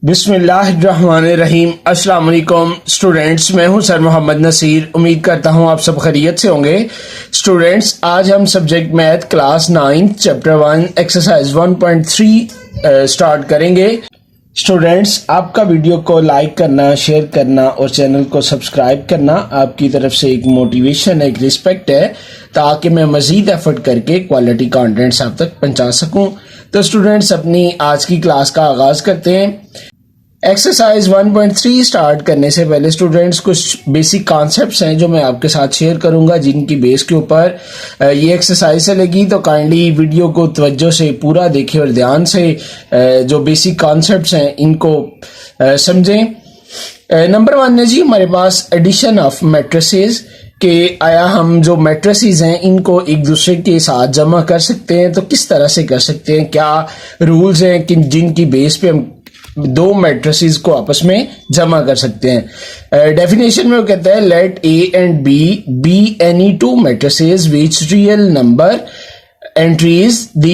बिस्मिल्लाहिर्रहमानिर्रहीम। अस्सलाम वालेकुम स्टूडेंट्स, मैं हूं सर मोहम्मद नसीर। उम्मीद करता हूं आप सब खैरियत से होंगे। स्टूडेंट्स, आज हम subject math class 9 chapter 1 exercise 1.3 start करेंगे। स्टूडेंट्स, आपका वीडियो को लाइक करना, शेयर करना और चैनल को सब्सक्राइब करना आपकी तरफ से एक मोटिवेशन, एक रिस्पेक्ट है, ताकि मैं मजीद एफर्ट करके क्वालिटी कंटेंट्स आप तक पहुंचा सकूं। तो स्टूडेंट्स, अपनी आज की क्लास का आगाज करते हैं। एक्सरसाइज 1.3 स्टार्ट करने से पहले स्टूडेंट्स कुछ बेसिक कॉन्सेप्ट्स हैं जो मैं आपके साथ शेयर करूंगा, जिनकी बेस के ऊपर ये एक्सरसाइज चलेगी। तो काइंडली वीडियो को तवज्जो से पूरा देखें और ध्यान से जो बेसिक कॉन्सेप्ट्स हैं इनको समझें। नंबर 1 है जी हमारे पास एडिशन ऑफ मैट्रिसेस के आया हम जो मैट्रिसेस हैं इनको एक दूसरे के साथ जमा कर सकते हैं। तो किस तरह से कर सकते हैं, क्या रूल्स हैं कि जिनकी बेस पे हम दो मैट्रिसेस को आपस में जमा कर सकते हैं। डेफिनेशन में वो कहता है let A and B any two matrices which real number entries the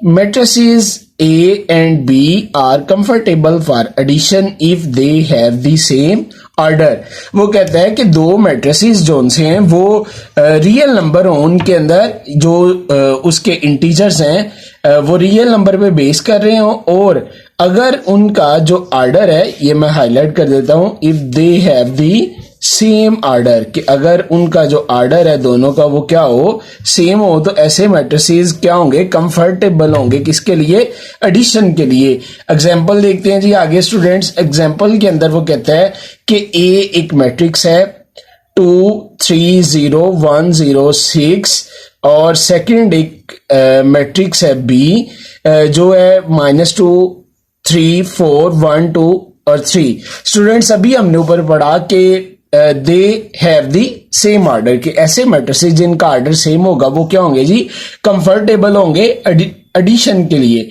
matrices A and B are comfortable for addition if they have the same order. वो कहता है कि दो मैट्रिसेस जो उनसे हैं वो रियल नंबर हो, उनके अंदर जो उसके इंटीजर्स हैं वो रियल नंबर पे बेस कर रहे हो, और अगर उनका जो ऑर्डर है, ये मैं हाईलाइट कर देता हूं, if they have the same order, कि अगर उनका जो ऑर्डर है दोनों का वो क्या हो, सेम हो, तो ऐसे मैट्रिसेस क्या होंगे, कंफर्टेबल होंगे। किसके लिए? एडिशन के लिए। एग्जांपल देखते हैं जी आगे स्टूडेंट्स। एग्जांपल के अंदर वो कहता है कि ए एक मैट्रिक्स है 2 3 0 1 0 6, और सेकंड एक मैट्रिक्स है बी जो है -2 3 4 1 2 और 3। स्टूडेंट्स, अभी हमने ऊपर पढ़ा कि they have the same order, कि ऐसे मैट्रिसेस जिनका ऑर्डर सेम होगा वो क्या होंगे जी, कंफर्टेबल होंगे एडिशन के लिए।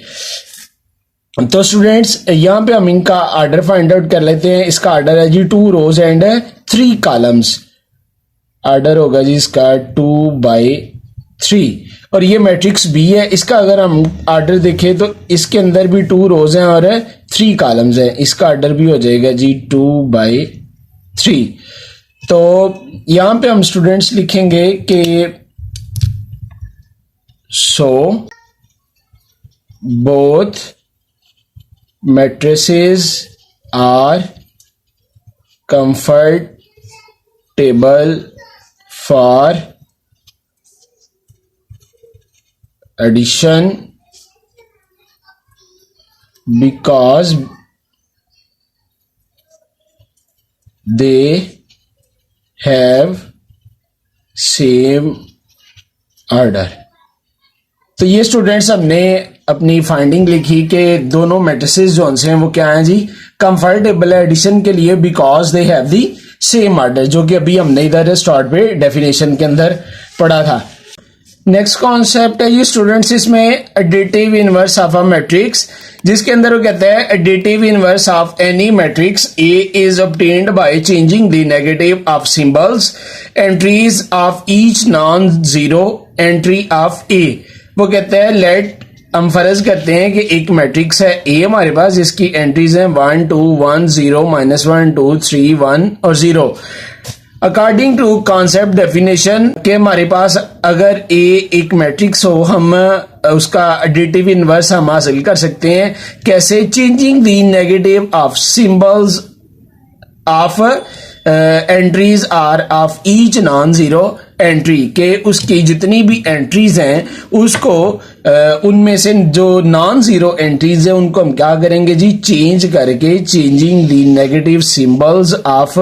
तो स्टूडेंट्स, यहां पे हम इनका ऑर्डर फाइंड आउट कर लेते हैं। इसका ऑर्डर है जी 2 रोज एंड 3 कॉलम्स। ऑर्डर होगा जी इसका 2/3, और ये मैट्रिक्स बी है। इसका अगर हम ऑर्डर देखें तो इसके अंदर भी 2 रोज हैं और 3 कॉलम्स हैं। इसका ऑर्डर भी हो जाएगा जी 2/3। तो यहां पे हम स्टूडेंट्स लिखेंगे कि so both matrices are comfortable for addition because they have same order। तो ये स्टूडेंट्स हमने अपनी फाइंडिंग लिखी कि दोनों मैट्रिसेस जो हैं वो क्या हैं जी, कंफर्टेबल है एडिशन के लिए because they have the same order, जो कि अभी हमने इधर स्टार्ट पे डेफिनेशन के अंदर पढ़ा था। नेक्स्ट कॉन्सेप्ट है ये स्टूडेंट्स, इसमें additive inverse of a matrix, जिसके अंदर वो कहता है additive inverse of any matrix A is obtained by changing the negative of symbols entries of each non zero entry of A. वो कहता है लेट, हम फर्ज करते हैं कि एक मैट्रिक्स है ए हमारे पास, जिसकी एंट्रीज हैं 1 2 1 0 -1 2 3 1 और 0। अकॉर्डिंग टू कॉन्सेप्ट डेफिनेशन के हमारे पास अगर ए एक मैट्रिक्स हो, हम उसका एडिटिव इनवर्स हम हासिल कर सकते हैं। कैसे? Changing the negative of symbols of entries are of each non zero entry, के उसकी जितनी भी एंट्रीज हैं उसको उनमें से जो नॉन जीरो एंट्रीज है उनको हम क्या करेंगे जी, चेंज करके changing the negative symbols of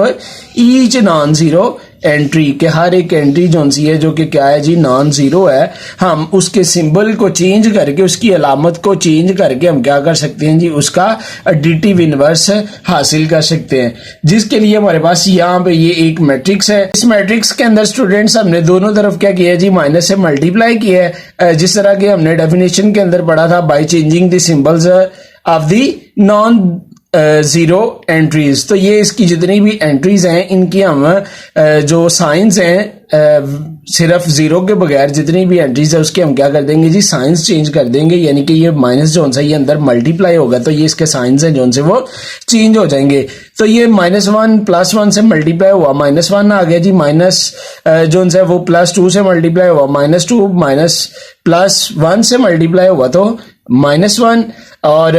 each non zero entry, के हर एक एंट्री जो सी है जो कि क्या है जी, नॉन जीरो है, हम उसके सिंबल को चेंज करके, उसकी अलामत को चेंज करके हम क्या कर सकते हैं जी, उसका एडिटिव इनवर्स हासिल कर सकते हैं। जिसके लिए हमारे पास यहाँ पे ये एक मैट्रिक्स है। इस मैट्रिक्स के अंदर स्टूडेंट्स हमने दोनों तरफ क्या किया जी, माइनस से मल्टीप्लाई किया है, जिस तरह के हमने डेफिनेशन के अंदर पढ़ा था, bye changing the symbols of the non zero entries. तो ये इसकी जितनी भी एंट्रीज हैं इनकी हम जो साइंस हैं सिर्फ जीरो के बगैर जितनी भी एंट्रीज है उसके हम क्या कर देंगे जी, साइंस चेंज कर देंगे। यानी कि ये माइनस जो सा ये अंदर मल्टीप्लाई होगा तो ये इसके साइंस हैं जो से वो चेंज हो जाएंगे। तो ये -1 +1 से मल्टीप्लाई हुआ -1 आ गया जी, माइनस जो है वो +2 से मल्टीप्लाई हुआ -2, माइनस +1 से मल्टीप्लाई हुआ तो -1, और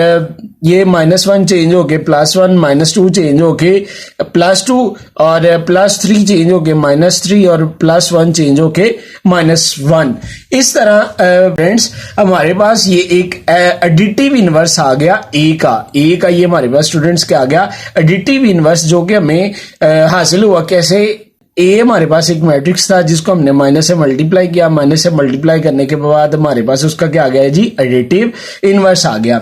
ये -1 चेंज होके +1, -2 चेंज होके +2 और +3 चेंज होके -3 और +1 चेंज होके -1। इस तरह फ्रेंड्स हमारे पास ये एक एडिटिव इनवर्स आ गया ए का ये हमारे पास स्टूडेंट्स क्या आ गया, एडिटिव इनवर्स, जो कि हमें हासिल हुआ कैसे। ए हमारे पास एक मैट्रिक्स था जिसको हमने माइनस से मल्टीप्लाई किया, माइनस से मल्टीप्लाई करने के बाद हमारे पास उसका क्या आ गया है जी, एडिटिव इनवर्स आ गया।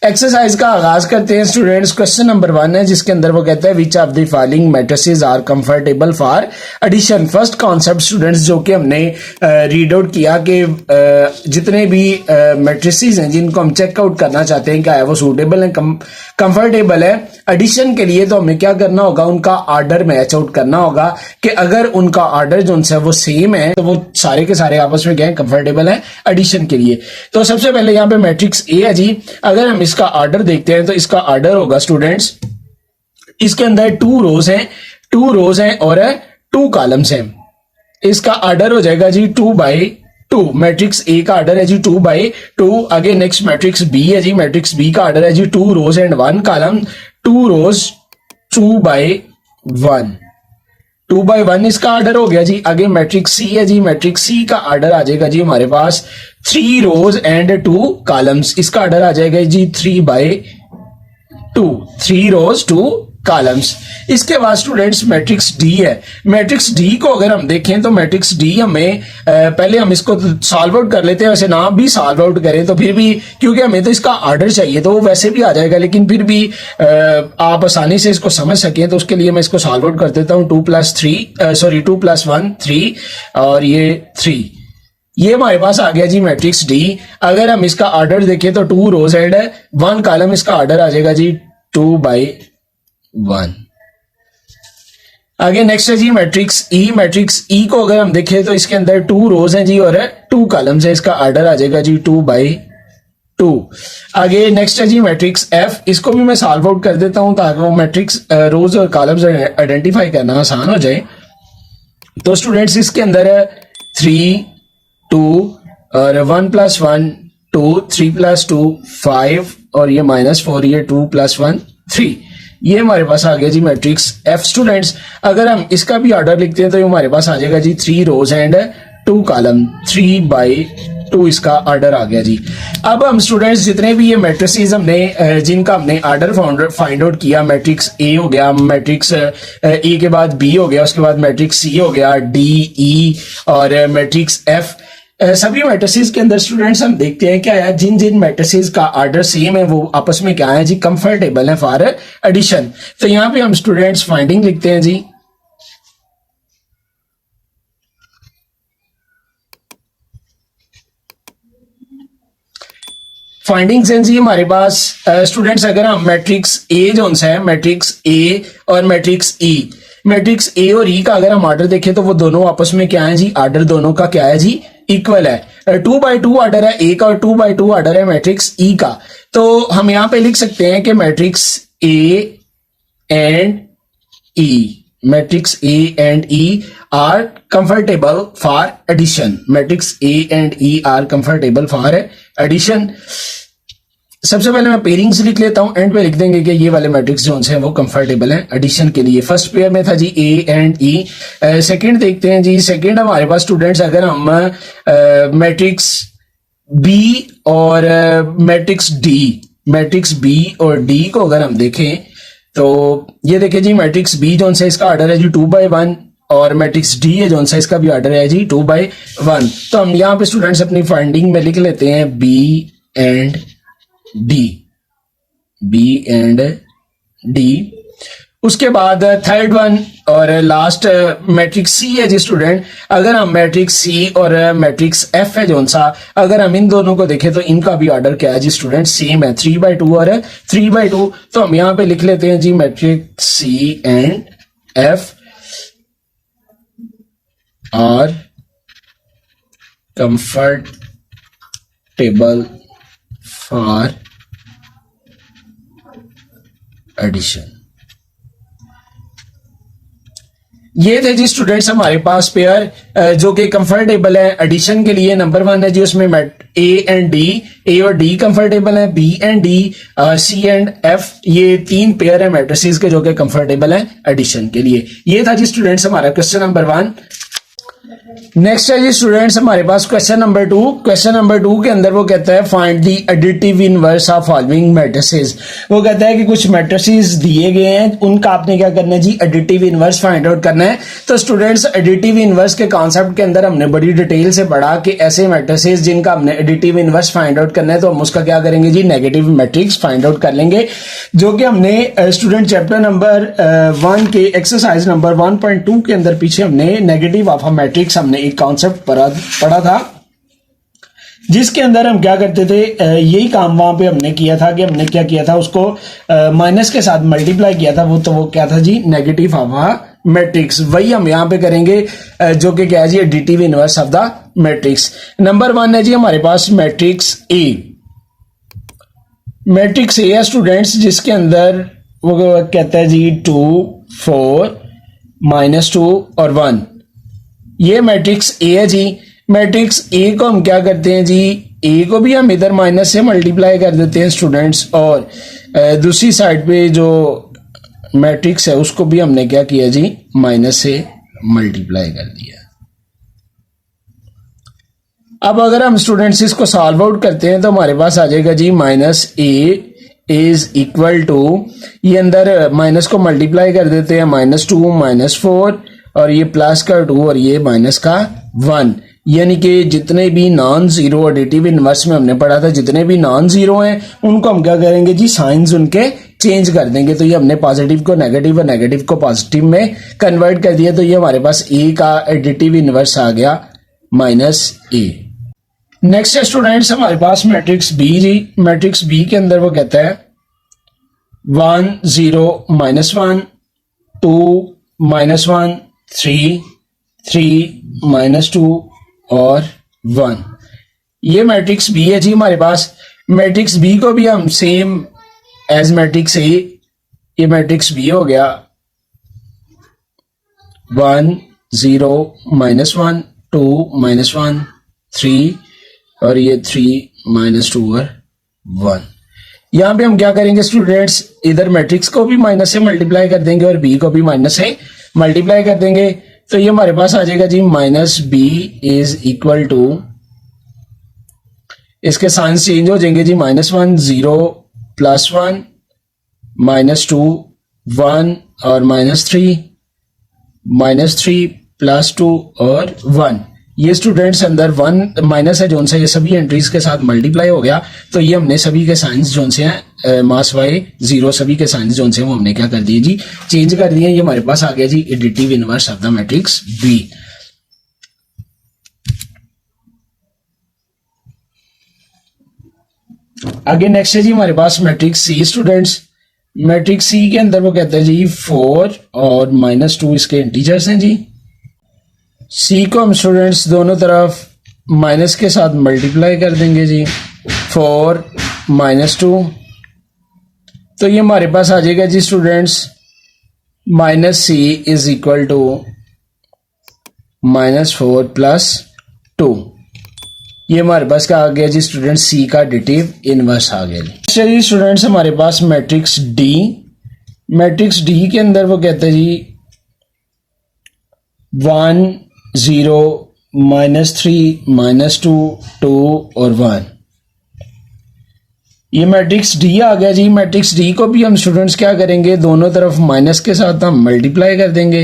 एक्सरसाइज का आगाज करते हैं स्टूडेंट्स। क्वेश्चन नंबर 1 है जिसके अंदर वो कहता है which of the following matrices are comfortable for addition. First concept students जो कि हमने रीड आउट किया कि जितने भी मैट्रिसेस हैं जिनको हम चेकआउट करना चाहते हैं क्या है वो सूटेबल है, कंफर्टेबल है एडिशन के लिए, तो हमें क्या करना होगा, उनका ऑर्डर मैच आउट करना होगा कि अगर उनका ऑर्डर जो है वो सेम है तो वो सारे के सारे आपस में क्या है, कंफर्टेबल है एडिशन के लिए। तो सबसे पहले यहाँ पे मैट्रिक्स ए है जी, अगर हम इसका ऑर्डर देखते हैं तो इसका ऑर्डर होगा स्टूडेंट्स, इसके अंदर 2 रोज हैं और 2 कॉलम्स हैं। इसका ऑर्डर हो जाएगा जी 2/2। मैट्रिक्स ए का ऑर्डर है जी 2/2। आगे नेक्स्ट मैट्रिक्स बी है जी, मैट्रिक्स बी का ऑर्डर है जी 2 रोज एंड 1 कॉलम, 2 रोज 2/1। 2/1 इसका ऑर्डर हो गया जी। आगे मैट्रिक्स सी है जी, मैट्रिक्स सी का ऑर्डर आ जाएगा जी हमारे पास 3 रोज एंड 2 कॉलम्स, इसका ऑर्डर आ जाएगा जी 3/2, 3 रोज 2 कॉलम्स। इसके बाद स्टूडेंट्स मैट्रिक्स डी है। मैट्रिक्स डी को अगर हम देखें तो मैट्रिक्स डी हमें पहले हम इसको सॉल्व आउट कर लेते हैं, वैसे ना भी सॉल्व आउट करें तो फिर भी, क्योंकि हमें तो इसका ऑर्डर चाहिए तो वो वैसे भी आ जाएगा, लेकिन फिर भी आप आसानी से इसको समझ सकें तो उसके लिए मैं इसको सॉल्व आउट कर देता हूँ। 2 + 1 3 और ये 3, ये हमारे पास आ गया जी मैट्रिक्स डी। अगर हम इसका ऑर्डर देखें तो 2 रोज एंड 1 कॉलम, इसका ऑर्डर आ जाएगा जी 2/1। आगे नेक्स्ट है जी मैट्रिक्स ई। मैट्रिक्स ई को अगर हम देखें तो इसके अंदर 2 रोज हैं जी और 2 कॉलम्स है, इसका ऑर्डर आ जाएगा जी 2/2। आगे नेक्स्ट है जी मैट्रिक्स एफ। इसको भी मैं सॉल्व आउट कर देता हूं ताकि वो मैट्रिक्स रोज और कॉलम्स आइडेंटिफाई करना आसान हो जाए। तो स्टूडेंट्स इसके अंदर है 3 2 और 1 + 1 2, 3 + 2 5 और ये -4, ये 2 + 1 3, ये हमारे पास आ गया जी मैट्रिक्स एफ। स्टूडेंट्स अगर हम इसका भी ऑर्डर लिखते हैं तो ये हमारे पास आ जाएगा जी 3 रोज एंड 2 कॉलम, 3/2 इसका ऑर्डर आ गया जी। अब हम स्टूडेंट्स जितने भी ये मैट्रिसेस हमने जिनका हमने ऑर्डर फाइंड आउट किया, मैट्रिक्स ए हो गया, मैट्रिक्स ए के बाद बी हो गया, उसके बाद मैट्रिक्स सी हो गया, डी ई और मैट्रिक्स एफ, सभी मैट्रिसेस के अंदर स्टूडेंट्स हम देखते हैं क्या है, जिन जिन मैट्रिसेस का ऑर्डर सेम है वो आपस में क्या है जी, कंफर्टेबल है फॉर एडिशन। तो यहां पे हम स्टूडेंट्स फाइंडिंग लिखते हैं जी। फाइंडिंग्स हैं जी हमारे पास स्टूडेंट्स, अगर हम मैट्रिक्स ए जो है, मैट्रिक्स ए और मैट्रिक्स ई, मैट्रिक्स ए और ई का अगर हम ऑर्डर देखें तो वो दोनों आपस में क्या है जी, ऑर्डर दोनों का क्या है जी, इक्वल है। 2/2 ऑर्डर है ए का और 2/2 ऑर्डर है मैट्रिक्स ई का। तो हम यहां पे लिख सकते हैं कि matrix A and E, matrix A and E are comfortable for addition. Matrix A and E are comfortable for addition. सबसे पहले मैं पेयरिंग्स लिख लेता हूं, एंड पे लिख देंगे कि ये वाले मैट्रिक्स जो हैं वो कंफर्टेबल हैं एडिशन के लिए। फर्स्ट पेयर में था जी ए एंड ई। सेकंड देखते हैं जी, सेकंड हमारे पास स्टूडेंट्स अगर हम मैट्रिक्स बी और मैट्रिक्स बी और डी को अगर हम देखें तो ये देखें जी, मैट्रिक्स बी जो है इसका ऑर्डर है जी 2/1 और मैट्रिक्स डी है जो है इसका भी ऑर्डर है जी 2/1। तो हम यहाँ पे स्टूडेंट्स अपनी फाइंडिंग में लिख लेते हैं बी एंड डी। उसके बाद थर्ड वन और लास्ट मैट्रिक्स सी है जी स्टूडेंट। अगर हम मैट्रिक्स सी और मैट्रिक्स एफ है जोन सा, अगर हम इन दोनों को देखें तो इनका भी ऑर्डर क्या है जी स्टूडेंट, सेम है, 3/2 और 3/2। तो हम यहां पे लिख लेते हैं जी matrix C and F are comfortable for addition. ये थे जी स्टूडेंट्स हमारे पास पेयर जो कि कंफर्टेबल है एडिशन के लिए। नंबर 1 है जी उसमें ए एंड डी, ए और डी कंफर्टेबल है, B and D, C and F, ये 3 पेयर है मैट्रिसेस के जो कि कंफर्टेबल है एडिशन के लिए। ये था जी स्टूडेंट्स हमारा क्वेश्चन नंबर 1। नेक्स्ट है जी स्टूडेंट्स हमारे पास क्वेश्चन नंबर 2। क्वेश्चन नंबर 2 के अंदर वो कहता है find the additive inverse of following matrices. वो कहता है कि कुछ मैट्रिसेस दिए गए हैं, उनका आपने क्या करना है जी, एडिटिव इनवर्स फाइंड आउट करना है। तो स्टूडेंट्स एडिटिव इनवर्स के कॉन्सेप्ट के अंदर हमने बड़ी डिटेल से पढ़ा कि ऐसे मैट्रिसेस जिनका हमने एडिटिव इनवर्स फाइंड आउट करना है तो हम उसका क्या करेंगे जी, नेगेटिव मैट्रिक्स फाइंड आउट कर लेंगे, जो कि हमने स्टूडेंट चैप्टर नंबर 1 के एक्सरसाइज नंबर 1.2 के अंदर पीछे हमने नेगेटिव ऑफ अ मैट्रिक्स हमने एक कॉन्सेप्ट पढ़ा था, जिसके अंदर हम क्या करते थे, यही काम वहां पे हमने किया था कि हमने क्या किया था, उसको माइनस के साथ मल्टीप्लाई किया था। वो क्या था जी, नेगेटिव ऑफ अ मैट्रिक्स। वही हम यहां पे करेंगे जो कि क्या है जी, additive inverse of the matrix. Number 1 है जी हमारे पास मैट्रिक्स ए। मैट्रिक्स ए है स्टूडेंट्स, जिसके अंदर वो कहता है जी 2 4 -2 और 1। ये मैट्रिक्स ए है जी। मैट्रिक्स ए को हम क्या करते हैं जी, ए को भी हम इधर माइनस से मल्टीप्लाई कर देते हैं स्टूडेंट्स, और दूसरी साइड पे जो मैट्रिक्स है उसको भी हमने क्या किया जी, माइनस से मल्टीप्लाई कर दिया। अब अगर हम स्टूडेंट्स इसको सॉल्व आउट करते हैं तो हमारे पास आ जाएगा जी minus A is equal to, ये अंदर माइनस को मल्टीप्लाई कर देते हैं, -2 -4 और ये प्लस का 2 और ये माइनस का 1। यानी कि जितने भी नॉन जीरो एडिटिव इनवर्स में हमने पढ़ा था, जितने भी नॉन जीरो हैं उनको हम क्या करेंगे जी, साइंस उनके चेंज कर देंगे। तो ये हमने पॉजिटिव को नेगेटिव और नेगेटिव को पॉजिटिव में कन्वर्ट कर दिया। तो ये हमारे पास ए का एडिटिव इनवर्स आ गया -a। नेक्स्ट है स्टूडेंट्स हमारे पास मैट्रिक्स बी जी। मैट्रिक्स बी के अंदर वो कहता है 1 0 -1 2 -1 3 3 -2 और 1। ये मैट्रिक्स बी है जी हमारे पास। मैट्रिक्स बी को भी हम सेम एज मैट्रिक्स ए, ये मैट्रिक्स बी हो गया 1 0 -1 2 -1 3 और ये 3 -2 और 1। यहां पे हम क्या करेंगे स्टूडेंट्स, इधर मैट्रिक्स को भी माइनस से मल्टीप्लाई कर देंगे और बी को भी माइनस से मल्टीप्लाई कर देंगे। तो ये हमारे पास आ जाएगा जी -b इज इक्वल टू, इसके साइंस चेंज हो जाएंगे जी, -1 0 +1 -2 1 और -3 +2 और 1। ये स्टूडेंट्स अंदर 1 माइनस है जोन से ये सभी एंट्रीज के साथ मल्टीप्लाई हो गया। तो ये हमने सभी के साइंस जोन से हैं मास वाई 0 सभी के साइंस जोन से वो हमने क्या कर दिए जी, चेंज कर दिए। ये हमारे पास आ गया जी additive inverse of the matrix B. आगे नेक्स्ट है जी हमारे पास matrix C students. Matrix C के अंदर वो कहता है जी 4 और -2 इसके इंटीजर्स हैं जी। सी को हम स्टूडेंट्स दोनों तरफ माइनस के साथ मल्टीप्लाई कर देंगे जी, 4 -2। तो ये हमारे पास आ जाएगा जी students -c is equal to -4 + 2। ये हमारे पास क्या आ गया जी स्टूडेंट्स, सी का एडिटिव इनवर्स आ गया जी। चलिए स्टूडेंट्स हमारे पास मैट्रिक्स डी। मैट्रिक्स डी के अंदर वो कहते हैं जी 1 0 -3 -2 2 और 1। ये मैट्रिक्स डी आ गया जी। मैट्रिक्स डी को भी हम स्टूडेंट्स क्या करेंगे, दोनों तरफ माइनस के साथ हम मल्टीप्लाई कर देंगे,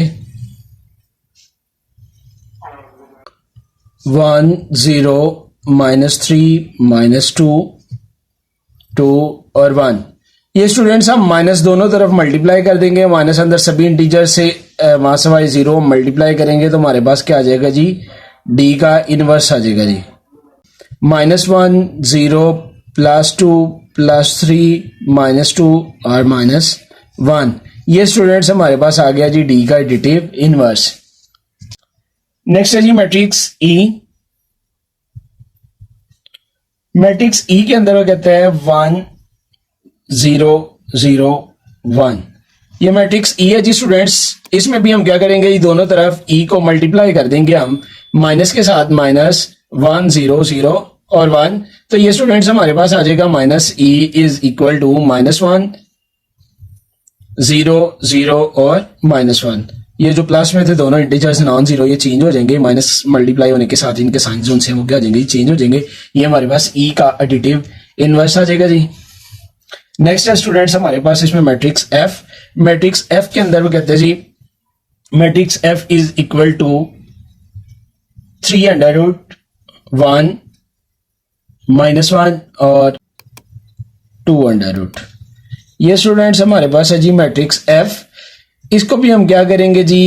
1 0 -3 -2 2 और 1। ये स्टूडेंट्स हम माइनस दोनों तरफ मल्टीप्लाई कर देंगे, माइनस अंदर सभी इंटीजर से वहां से वाई जीरो मल्टीप्लाई करेंगे तो हमारे पास क्या आ जाएगा जी, डी का इनवर्स आ जाएगा जी। -1 0 +2 +3 -2 और -1, ये स्टूडेंट्स हमारे पास आ गया जी डी का एडिटिव इनवर्स। नेक्स्ट है जी मैट्रिक्स ई। मैट्रिक्स ई के अंदर वो कहते हैं 1 0 0 1, ये मैट्रिक्स ई है जी स्टूडेंट्स। इसमें भी हम क्या करेंगे, ये दोनों तरफ ई को मल्टीप्लाई कर देंगे हम माइनस के साथ, -1 0 0 और 1, तो ये स्टूडेंट्स हमारे पास आ जाएगा minus E is equal to -1 0 0 और -1। ये जो प्लस में थे दोनों इंटीजर्स नॉन जीरो, ये चेंज हो जाएंगे, माइनस मल्टीप्लाई होने के साथ इनके साइन जो उनसे वो क्या हो जाएंगे, चेंज हो जाएंगे। ये हमारे पास ई का एडिटिव इनवर्स आ जाएगा जी। नेक्स्ट है स्टूडेंट्स हमारे पास इसमें मैट्रिक्स एफ। मैट्रिक्स एफ के अंदर वो कहते हैं जी matrix F is equal to 3√1 -1 और 2√। ये स्टूडेंट्स हमारे पास है जी मैट्रिक्स एफ। इसको भी हम क्या करेंगे जी,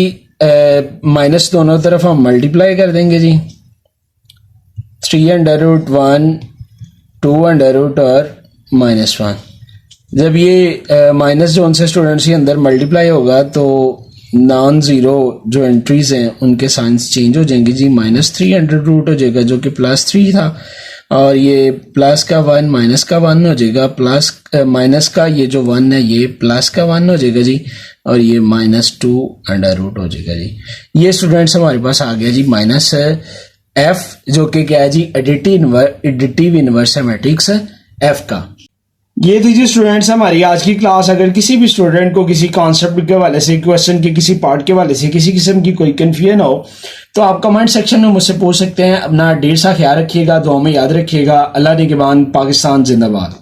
माइनस दोनों तरफ हम मल्टीप्लाई कर देंगे जी, 3√1 2√ और -1। जब ये माइनस जो उनसे स्टूडेंट्स के अंदर मल्टीप्लाई होगा तो नॉन जीरो जो एंट्रीज हैं उनके साइंस चेंज हो जाएंगे जी, -3√√ हो जाएगा जो कि +3 था, और ये प्लस का 1 माइनस का 1 हो जाएगा, प्लस माइनस का ये जो 1 है ये प्लस का 1 हो जाएगा जी, और ये -2√√ हो जाएगा जी। ये स्टूडेंट्स हमारे पास आ गया जी माइनस एफ, जो कि क्या है जी एडिटिव इनवर्स है मैट्रिक्स एफ का। ये थी जी स्टूडेंट्स हमारी आज की क्लास। अगर किसी भी स्टूडेंट को किसी कॉन्सेप्ट के हवाले से, क्वेश्चन के किसी पार्ट के हवाले से किसी किस्म की कोई कंफ्यूजन हो तो आप कमेंट सेक्शन में मुझसे पूछ सकते हैं। अपना ढेर सा ख्याल रखिएगा, दुआ में याद रखिएगा। अल्लाह ने के बाद पाकिस्तान जिंदाबाद।